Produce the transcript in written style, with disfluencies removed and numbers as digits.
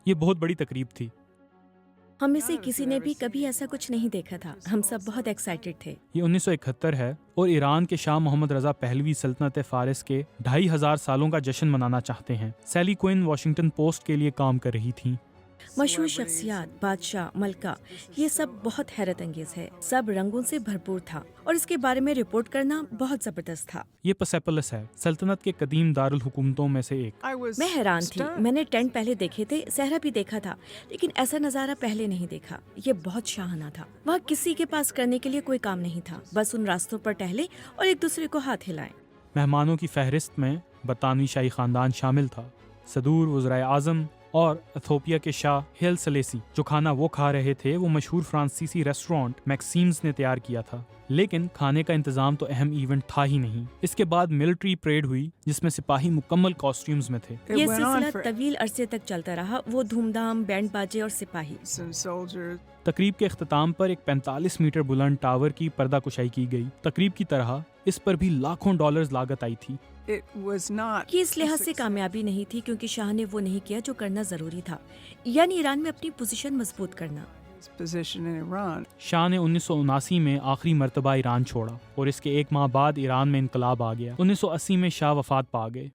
یہ بہت بڑی تقریب تھی۔ ہم میں سے کسی نے بھی کبھی ایسا کچھ نہیں دیکھا تھا، ہم سب بہت ایکسائٹڈ تھے۔ یہ 1971 ہے اور ایران کے شاہ محمد رضا پہلوی سلطنت فارس کے 2500 سالوں کا جشن منانا چاہتے ہیں۔ سیلی کوئن واشنگٹن پوسٹ کے لیے کام کر رہی تھیں۔ مشہور شخصیات، بادشاہ، ملکہ، یہ سب بہت حیرت انگیز ہے، سب رنگوں سے بھرپور تھا اور اس کے بارے میں رپورٹ کرنا بہت زبردست تھا۔ یہ پرسیپولس ہے، سلطنت کے قدیم دارالحکومتوں میں سے ایک۔ میں حیران تھی، میں نے ٹینٹ پہلے دیکھے تھے، صحرا بھی دیکھا تھا، لیکن ایسا نظارہ پہلے نہیں دیکھا۔ یہ بہت شاہانہ تھا، وہاں کسی کے پاس کرنے کے لیے کوئی کام نہیں تھا، بس ان راستوں پر ٹہلے اور ایک دوسرے کو ہاتھ ہلائیں۔ مہمانوں کی فہرست میں برطانوی شاہی خاندان شامل تھا، صدور، وزرائے اعظم اور ایتھوپیا کے شاہ ہیل سلیسی۔ جو کھانا وہ کھا رہے تھے وہ مشہور فرانسیسی ریسٹورانٹ میکسیمز نے تیار کیا تھا، لیکن کھانے کا انتظام تو اہم ایونٹ تھا ہی نہیں۔ اس کے بعد ملٹری پریڈ ہوئی جس میں سپاہی مکمل کاسٹیومز میں تھے۔ یہ سلسلہ طویل عرصے تک چلتا رہا، وہ دھوم دھام، بینڈ باجے اور سپاہی۔ تقریب کے اختتام پر ایک 45 میٹر بلند ٹاور کی پردہ کشائی کی گئی۔ تقریب کی طرح اس پر بھی لاکھوں ڈالرز لاگت آئی تھی۔ یہ اس لحاظ سے کامیابی نہیں تھی کیونکہ شاہ نے وہ نہیں کیا جو کرنا ضروری تھا، یعنی ایران میں اپنی پوزیشن مضبوط کرنا۔ شاہ نے 1979 میں آخری مرتبہ ایران چھوڑا اور اس کے ایک ماہ بعد ایران میں انقلاب آ گیا۔ 1980 میں شاہ وفات پا گئے۔